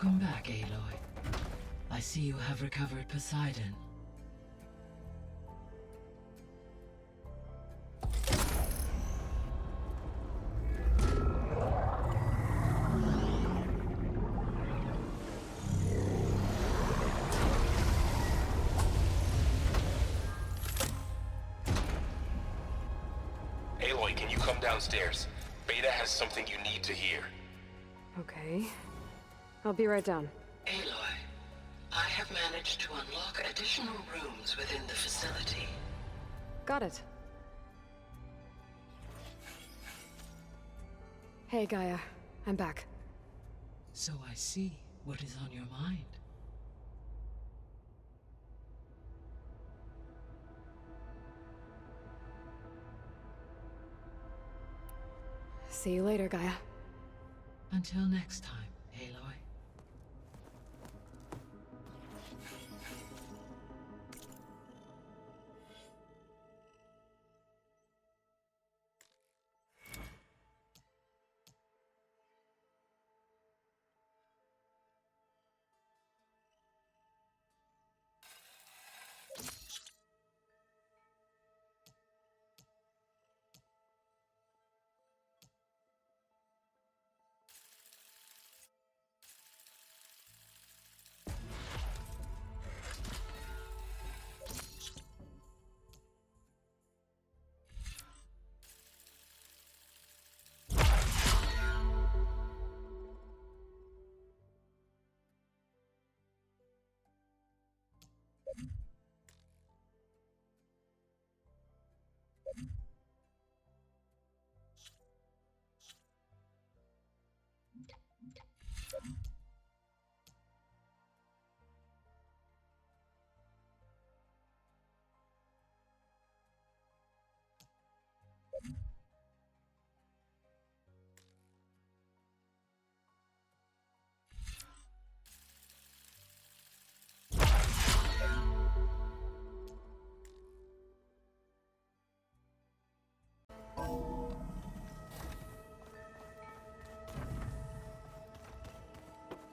Welcome back, Aloy. I see you have recovered Poseidon. Aloy, can you come downstairs? Beta has something you need to hear. Okay. I'll be right down. Aloy, I have managed to unlock additional rooms within the facility. Got it. Hey, Gaia. I'm back. So I see what is on your mind. See you later, Gaia. Until next time, Aloy.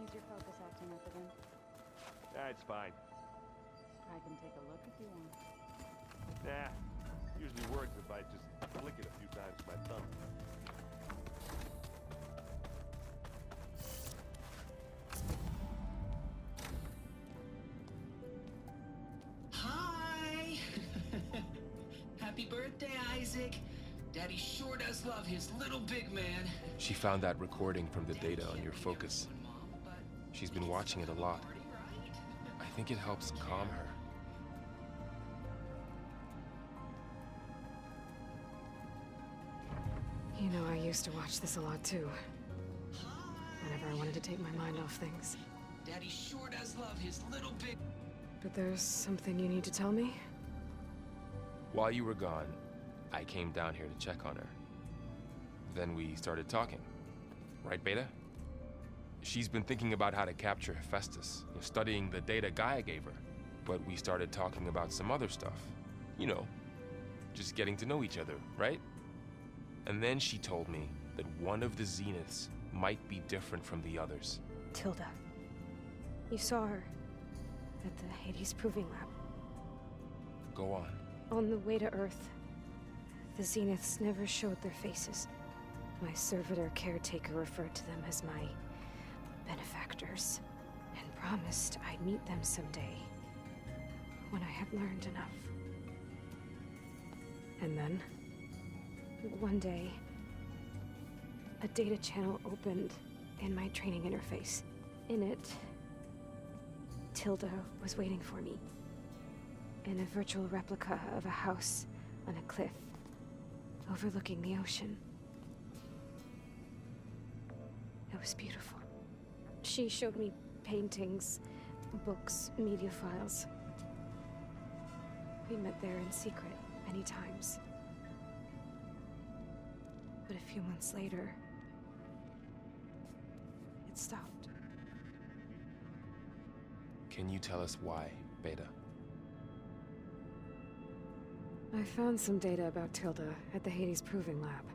Is your focus acting up again? It's fine. I can take a look if you want. Nah, usually works if I just flick it a few times with my thumb. Hi! Happy birthday, Isaac. Daddy sure does love his little big man. She found that recording from the data on your focus. She's been watching it a lot. I think it helps calm her. You know, I used to watch this a lot too. Whenever I wanted to take my mind off things. Daddy sure does love his little big... But there's something you need to tell me? While you were gone, I came down here to check on her. Then we started talking. Right, Beta? She's been thinking about how to capture Hephaestus, studying the data Gaia gave her. But we started talking about some other stuff. You know, just getting to know each other, right? And then she told me that one of the Zeniths might be different from the others. Tilda. You saw her at the Hades Proving Lab. Go on. On the way to Earth, the Zeniths never showed their faces. My servitor caretaker referred to them as my benefactors, and promised I'd meet them someday, when I had learned enough. And then, one day, a data channel opened in my training interface. In it, Tilda was waiting for me, in a virtual replica of a house on a cliff, overlooking the ocean. It was beautiful. She showed me paintings, books, media files. We met there in secret many times. But a few months later, it stopped. Can you tell us why, Beta? I found some data about Tilda at the Hades Proving Lab.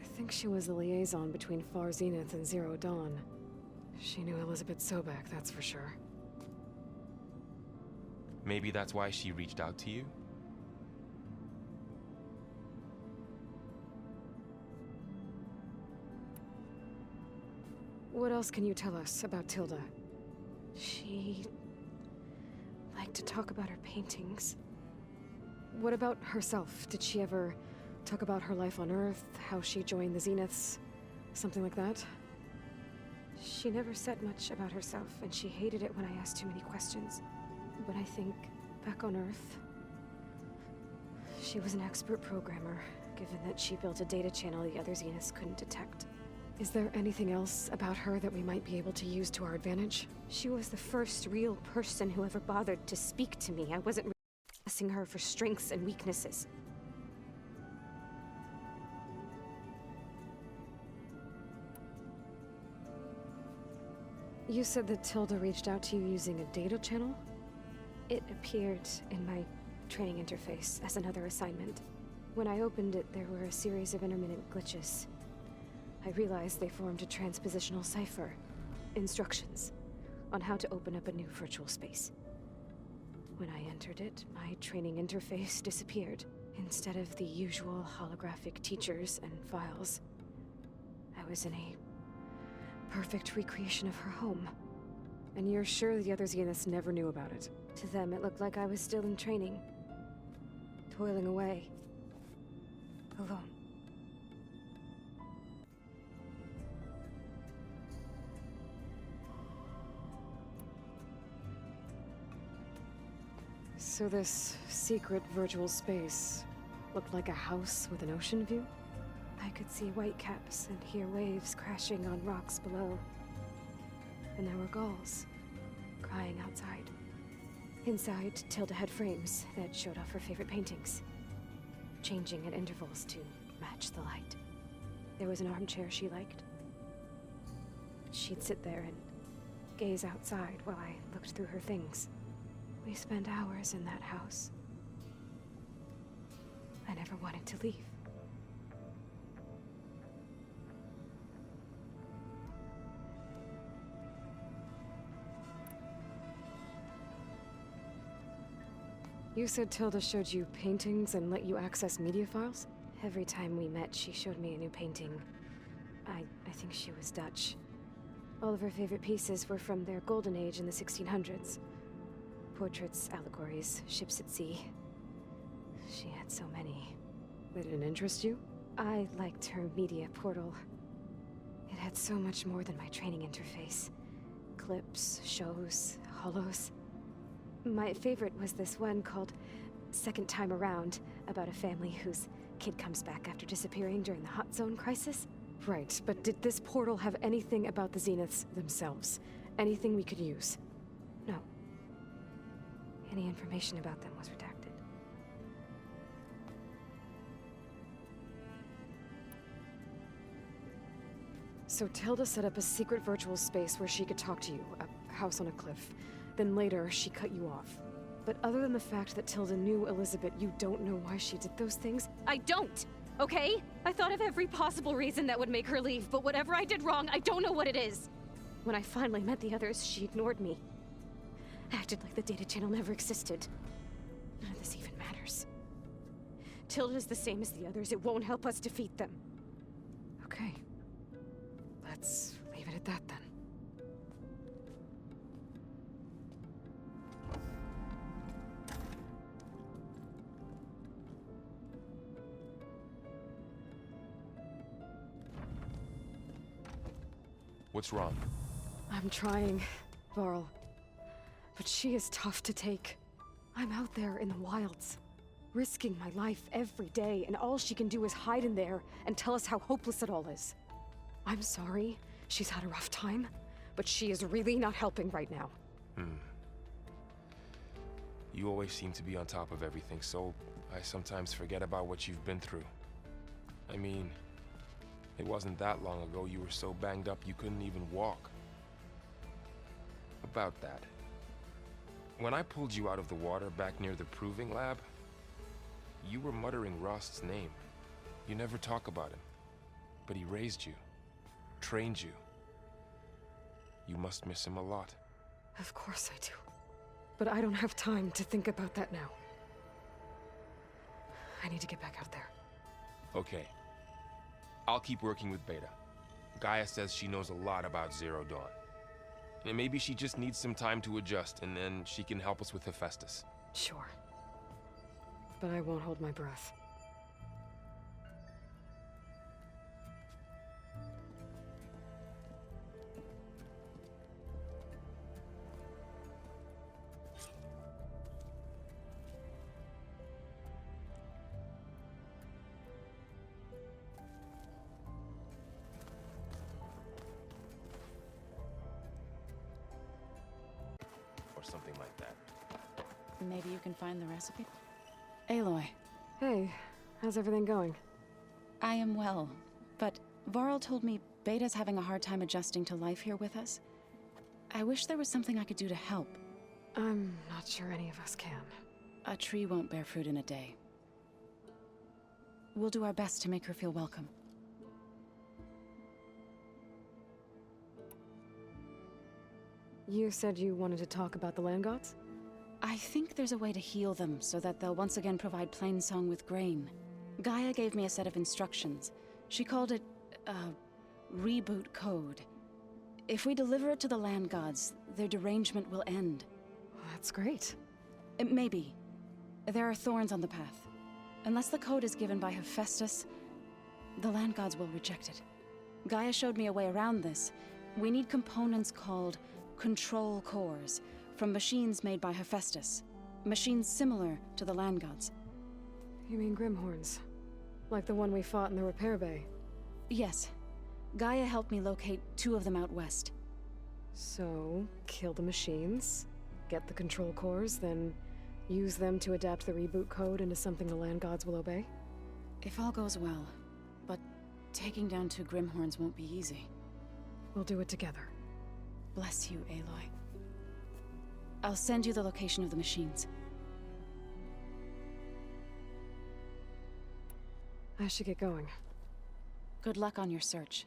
I think she was the liaison between Far Zenith and Zero Dawn. She knew Elizabeth Sobek, that's for sure. Maybe that's why she reached out to you? What else can you tell us about Tilda? She liked to talk about her paintings. What about herself? Did she ever talk about her life on Earth, how she joined the Zeniths, something like that? She never said much about herself, and she hated it when I asked too many questions. But I think, back on Earth, she was an expert programmer, given that she built a data channel the other Zeniths couldn't detect. Is there anything else about her that we might be able to use to our advantage? She was the first real person who ever bothered to speak to me. I wasn't assessing her for strengths and weaknesses. You said that Tilda reached out to you using a data channel? It appeared in my training interface as another assignment. When I opened it, there were a series of intermittent glitches. I realized they formed a transpositional cipher. Instructions on how to open up a new virtual space. When I entered it, my training interface disappeared. Instead of the usual holographic teachers and files, I was in a perfect recreation of her home. And you're sure the other Zeniths never knew about it? To them, it looked like I was still in training. Toiling away. Alone. So this secret virtual space looked like a house with an ocean view? I could see whitecaps and hear waves crashing on rocks below. And there were gulls crying outside. Inside, Tilda had frames that showed off her favorite paintings, changing at intervals to match the light. There was an armchair she liked. She'd sit there and gaze outside while I looked through her things. We spent hours in that house. I never wanted to leave. You said Tilda showed you paintings and let you access media files? Every time we met, she showed me a new painting. I think she was Dutch. All of her favorite pieces were from their golden age in the 1600s. Portraits, allegories, ships at sea. She had so many. They didn't interest you? I liked her media portal. It had so much more than my training interface. Clips, shows, holos. My favorite was this one called Second Time Around, about a family whose kid comes back after disappearing during the Hot Zone crisis. Right, but did this portal have anything about the Zeniths themselves? Anything we could use? No. Any information about them was redacted. So Tilda set up a secret virtual space where she could talk to you, a house on a cliff. Then later, she cut you off. But other than the fact that Tilda knew Elizabeth, you don't know why she did those things? I don't! Okay? I thought of every possible reason that would make her leave, but whatever I did wrong, I don't know what it is. When I finally met the others, she ignored me. Acted like the data channel never existed. None of this even matters. Tilda's the same as the others. It won't help us defeat them. Okay. Let's leave it at that then. What's wrong? I'm trying, Varl. But she is tough to take. I'm out there in the wilds, risking my life every day, and all she can do is hide in there and tell us how hopeless it all is. I'm sorry she's had a rough time, but she is really not helping right now. You always seem to be on top of everything, so I sometimes forget about what you've been through. I mean, it wasn't that long ago you were so banged up you couldn't even walk. About that. When I pulled you out of the water back near the proving lab, you were muttering Rost's name. You never talk about him. But he raised you, trained you. You must miss him a lot. Of course I do. But I don't have time to think about that now. I need to get back out there. Okay. I'll keep working with Beta. Gaia says she knows a lot about Zero Dawn. And maybe she just needs some time to adjust, and then she can help us with Hephaestus. Sure. But I won't hold my breath. Or something like that. Maybe you can find the recipe? Aloy, Hey, how's everything going? I am well, but Varl told me Beta's having a hard time adjusting to life here with us. I wish there was something I could do to help. I'm not sure any of us can. A tree won't bear fruit in a day. We'll do our best to make her feel welcome. You said you wanted to talk about the land gods? I think there's a way to heal them so that they'll once again provide Plainsong with grain. Gaia gave me a set of instructions. She called it a reboot code. If we deliver it to the land gods, their derangement will end. That's great. Maybe. There are thorns on the path. Unless the code is given by Hephaestus, the land gods will reject it. Gaia showed me a way around this. We need components called control cores from machines made by Hephaestus. Machines similar to the land gods. You mean Grimhorns? Like the one we fought in the repair bay? Yes. Gaia helped me locate 2 of them out west. So, kill the machines, get the control cores, then use them to adapt the reboot code into something the land gods will obey? If all goes well. But taking down 2 Grimhorns won't be easy. We'll do it together. Bless you, Aloy. I'll send you the location of the machines. I should get going. Good luck on your search.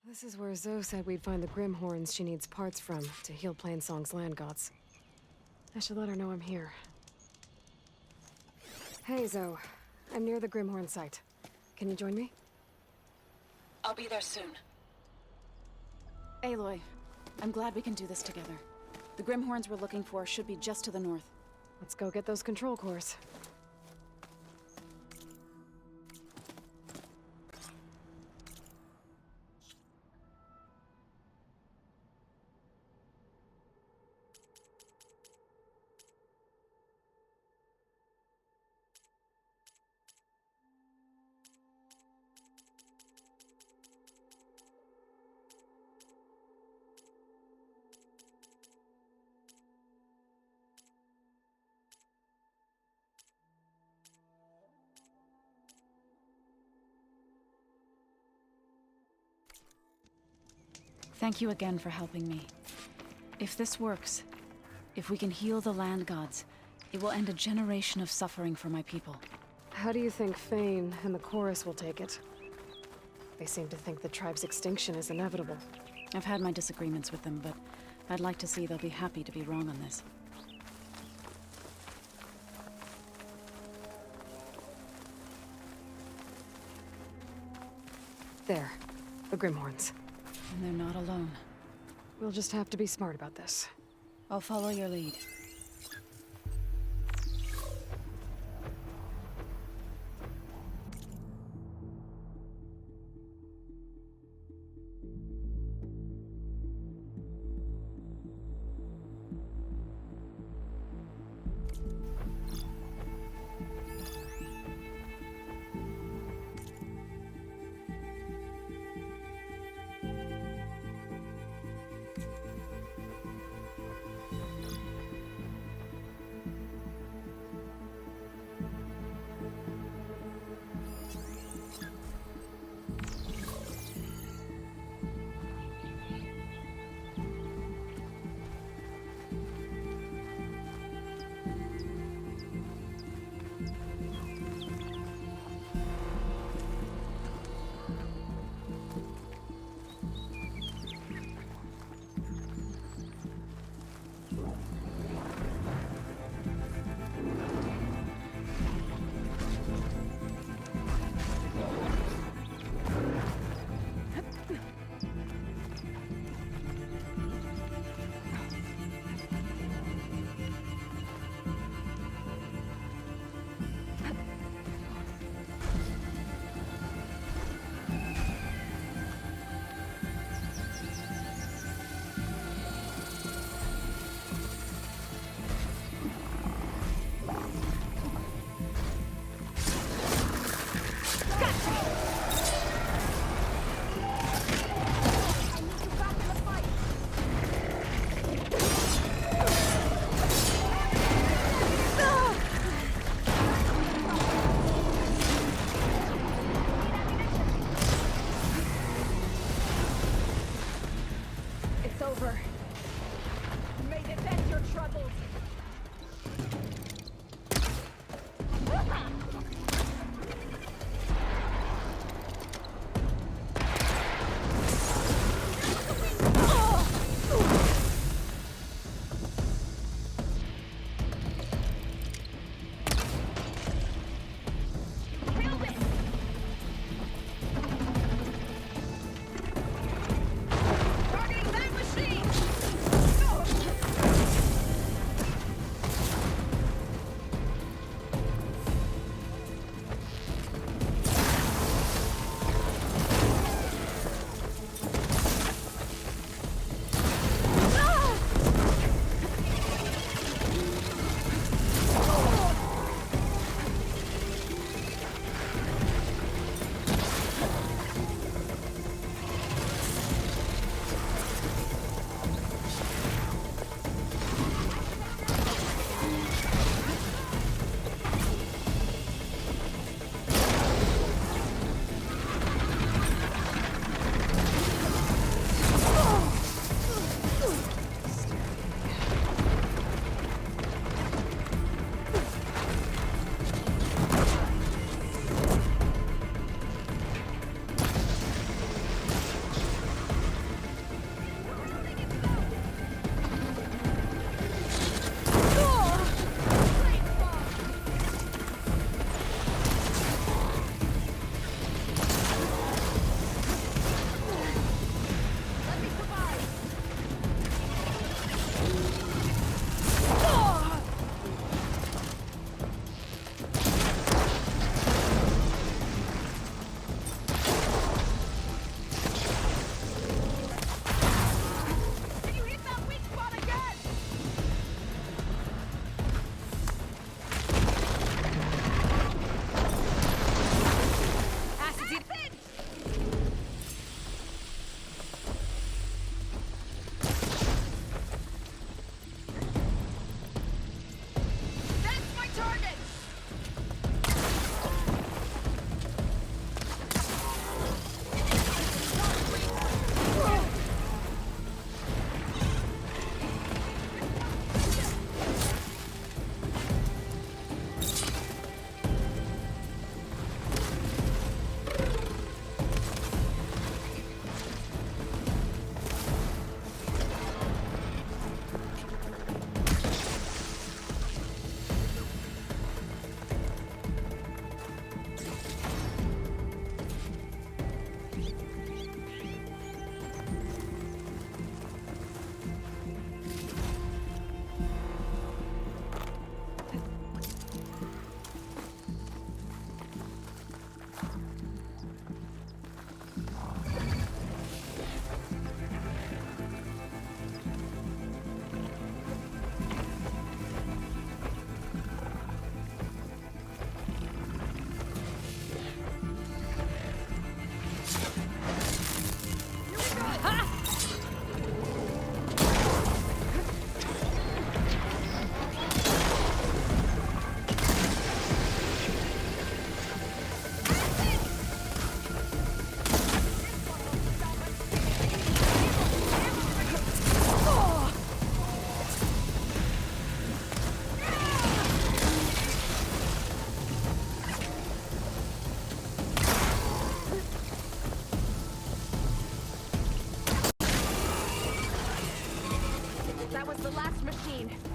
This is where Zoe said we'd find the Grimhorns she needs parts from to heal Plainsong's land gods. I should let her know I'm here. Hey, Zoe. I'm near the Grimhorn site. Can you join me? I'll be there soon. Aloy, I'm glad we can do this together. The Grimhorns we're looking for should be just to the north. Let's go get those control cores. Thank you again for helping me. If this works, if we can heal the land gods, it will end a generation of suffering for my people. How do you think Fane and the Chorus will take it? They seem to think the tribe's extinction is inevitable. I've had my disagreements with them, but I'd like to see they'll be happy to be wrong on this. There. The Grimhorns. And they're not alone. We'll just have to be smart about this. I'll follow your lead.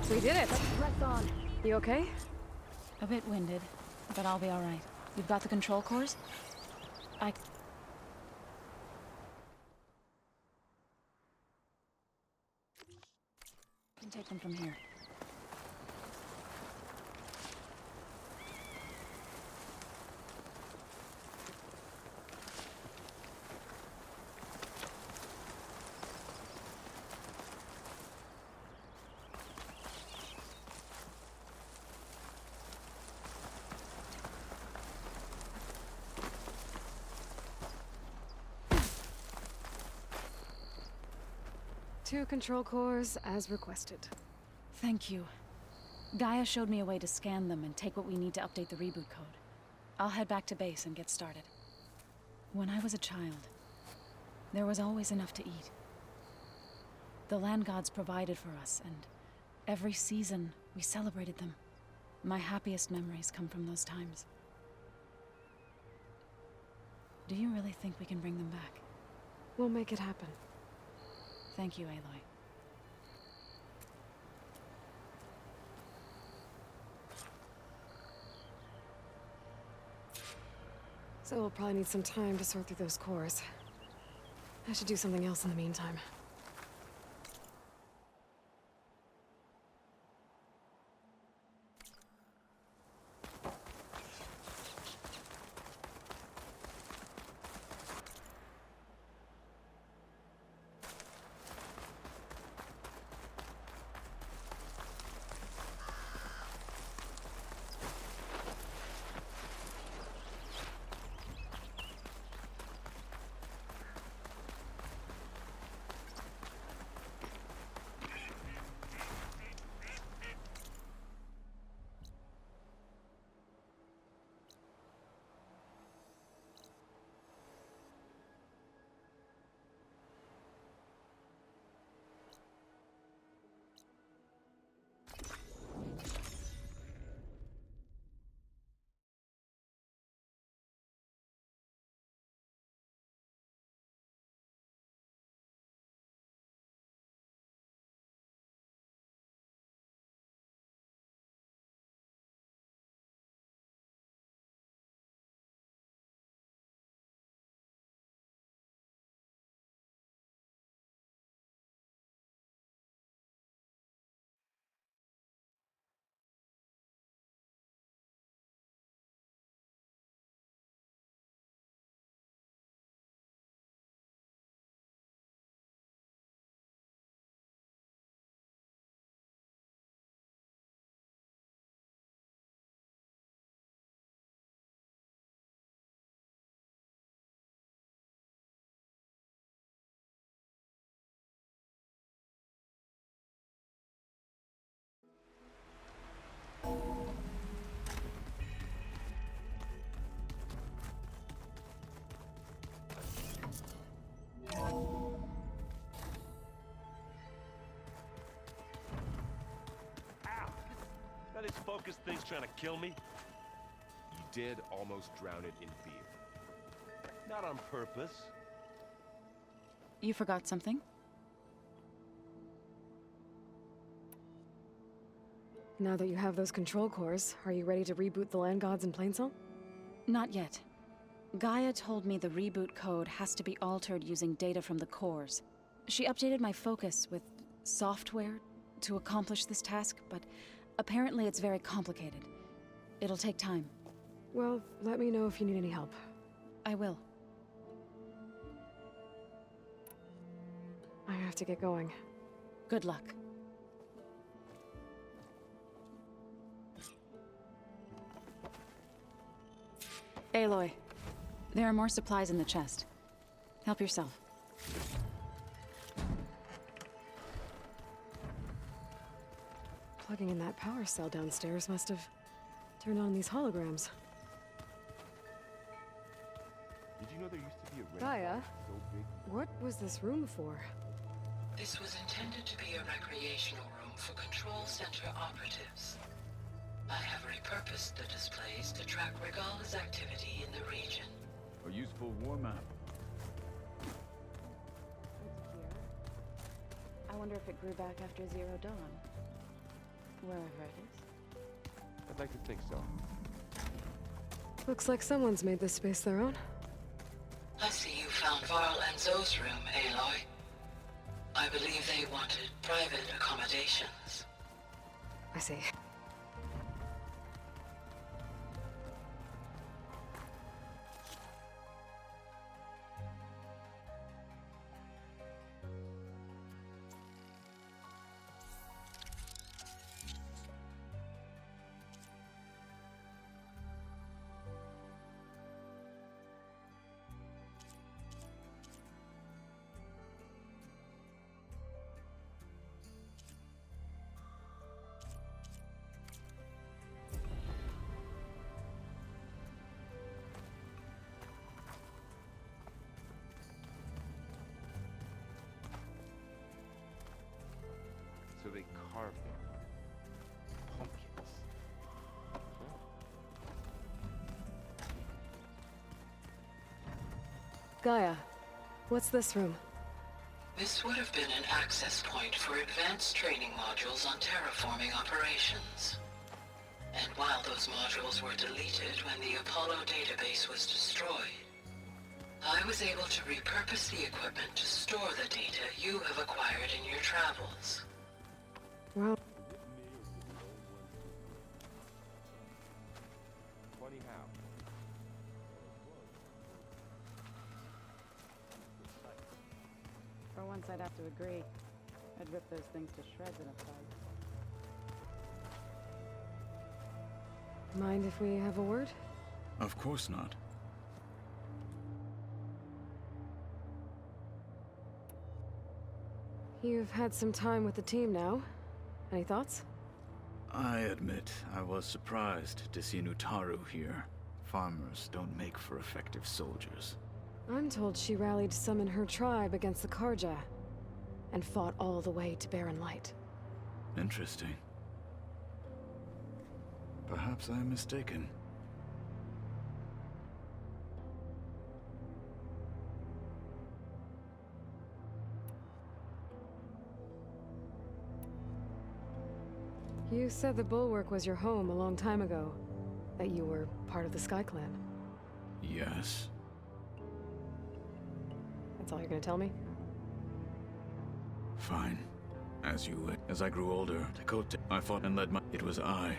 We did it! Let's press on. You okay? A bit winded, but I'll be all right. You've got the control cores? I can take them from here. Two control cores, as requested. Thank you. Gaia showed me a way to scan them and take what we need to update the reboot code. I'll head back to base and get started. When I was a child, there was always enough to eat. The land gods provided for us, and every season we celebrated them. My happiest memories come from those times. Do you really think we can bring them back? We'll make it happen. Thank you, Aloy. So we'll probably need some time to sort through those cores. I should do something else in the meantime. That is focus thing's trying to kill me. You did almost drown it in beer. Not on purpose. You forgot something? Now that you have those control cores, are you ready to reboot the land gods in Plainsong? Not yet. Gaia told me the reboot code has to be altered using data from the cores. She updated my focus with software to accomplish this task, but apparently it's very complicated. It'll take time. Well, let me know if you need any help. I will. I have to get going. Good luck. Aloy, there are more supplies in the chest. Help yourself. Plugging in that power cell downstairs must have turned on these holograms. Did you know there used to be a red Gaia? box so big? What was this room for? This was intended to be a recreational room for control center operatives. I have repurposed the displays to track Regala's activity in the region. A useful war map. I wonder if it grew back after Zero Dawn. Wherever it is. I'd like to think so. Looks like someone's made this space their own. I see you found Varl and Zoe's room, Aloy. I believe they wanted private accommodations. I see. So they carved them. Pumpkins. Gaia, what's this room? This would have been an access point for advanced training modules on terraforming operations. And while those modules were deleted when the Apollo database was destroyed, I was able to repurpose the equipment to store the data you have acquired in your travels. Well, Funny how. For once, I'd have to agree. I'd rip those things to shreds in a fight. mind if we have a word? Of course not. You've had some time with the team now. Any thoughts? I admit, I was surprised to see Nutaru here. Farmers don't make for effective soldiers. I'm told she rallied some in her tribe against the Karja, and fought all the way to Barren Light. Interesting. Perhaps I am mistaken. You said the Bulwark was your home a long time ago. That you were part of the Sky Clan. Yes. That's all you're gonna tell me? Fine. As you would. As I grew older, Tekote, I fought and led my... It was I